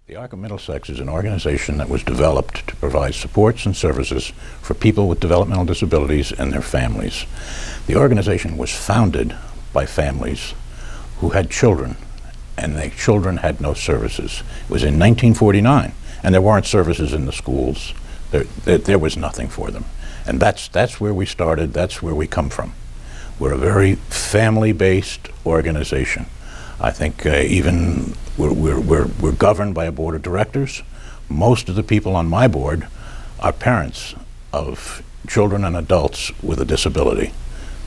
The Arc of Middlesex is an organization that was developed to provide supports and services for people with developmental disabilities and their families. The organization was founded by families who had children, and their children had no services. It was in 1949, and there weren't services in the schools. There was nothing for them. And that's where we started, that's where we come from. We're a very family-based organization. I think even we're governed by a board of directors. Most of the people on my board are parents of children and adults with a disability.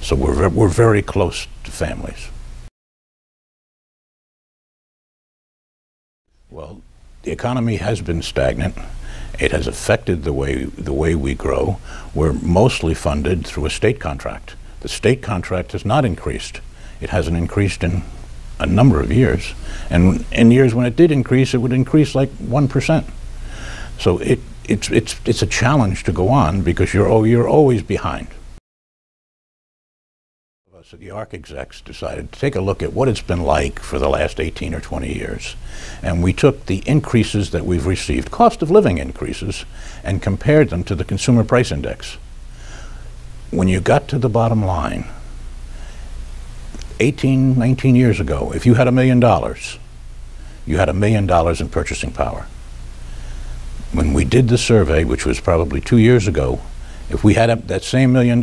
So we're very close to families. Well, the economy has been stagnant. It has affected the way we grow. We're mostly funded through a state contract. The state contract has not increased. It hasn't increased in a number of years, and in years when it did increase, it would increase like 1%. So it's a challenge to go on because you're always behind. So the ARC execs decided to take a look at what it's been like for the last 18 or 20 years, and we took the increases that we've received, cost of living increases, and compared them to the Consumer Price Index. When you got to the bottom line, 18, 19 years ago, if you had $1 million, you had $1 million in purchasing power. When we did the survey, which was probably 2 years ago, if we had that same $1 million,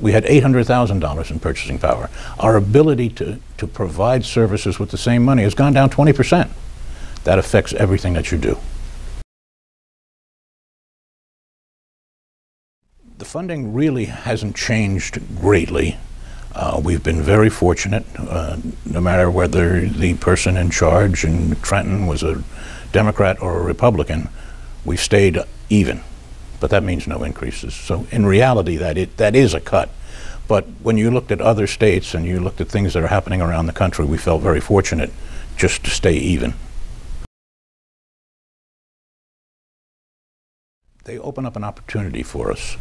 we had $800,000 in purchasing power. Our ability to provide services with the same money has gone down 20%. That affects everything that you do. The funding really hasn't changed greatly. We've been very fortunate, no matter whether the person in charge in Trenton was a Democrat or a Republican, we've stayed even, but that means no increases. So in reality, that is a cut. But when you looked at other states and you looked at things that are happening around the country, we felt very fortunate just to stay even. They open up an opportunity for us.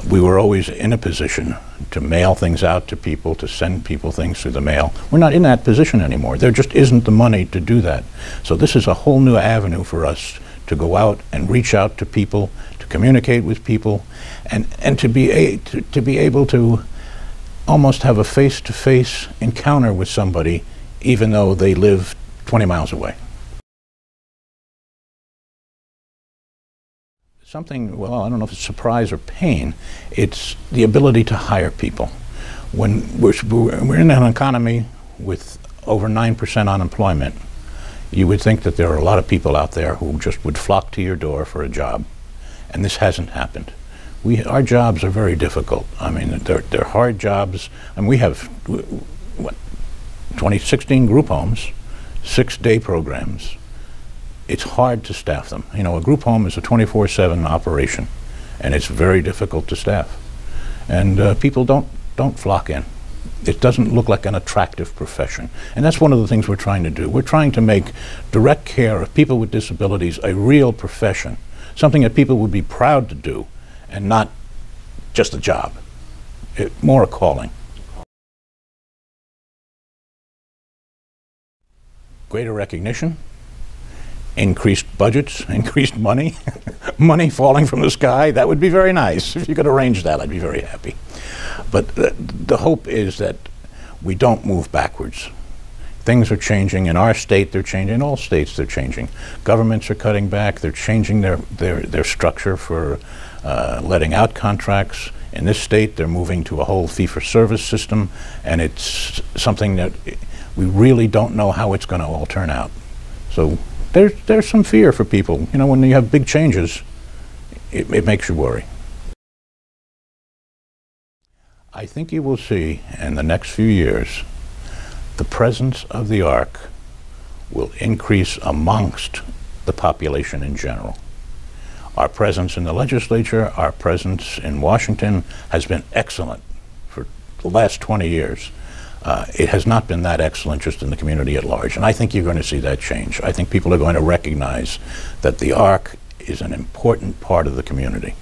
We were always in a position to mail things out to people, to send people things through the mail. We're not in that position anymore. There just isn't the money to do that. So this is a whole new avenue for us to go out and reach out to people, to communicate with people, and to be able to almost have a face-to-face encounter with somebody, even though they live 20 miles away. Something, well, I don't know if it's surprise or pain, it's the ability to hire people. When we're in an economy with over 9% unemployment, you would think that there are a lot of people out there who just would flock to your door for a job, and this hasn't happened. Our jobs are very difficult. I mean, they're hard jobs, and we have, what, 16 group homes, 6-day programs. It's hard to staff them. You know, a group home is a 24/7 operation, and it's very difficult to staff. And people don't flock in. It doesn't look like an attractive profession. And that's one of the things we're trying to do. We're trying to make direct care of people with disabilities a real profession, something that people would be proud to do, and not just a job, more a calling. Greater recognition, increased budgets, increased money, money falling from the sky. That would be very nice. If you could arrange that, I'd be very happy. But the hope is that we don't move backwards. Things are changing. In our state, they're changing. In all states, they're changing. Governments are cutting back. They're changing their structure for letting out contracts. In this state, they're moving to a whole fee-for-service system, and it's something that we really don't know how it's going to all turn out. So there's some fear for people. You know, when you have big changes, it makes you worry. I think you will see in the next few years the presence of the ARC will increase amongst the population in general. Our presence in the legislature, our presence in Washington has been excellent for the last 20 years. It has not been that excellent just in the community at large, and I think you're going to see that change. I think people are going to recognize that the ARC is an important part of the community.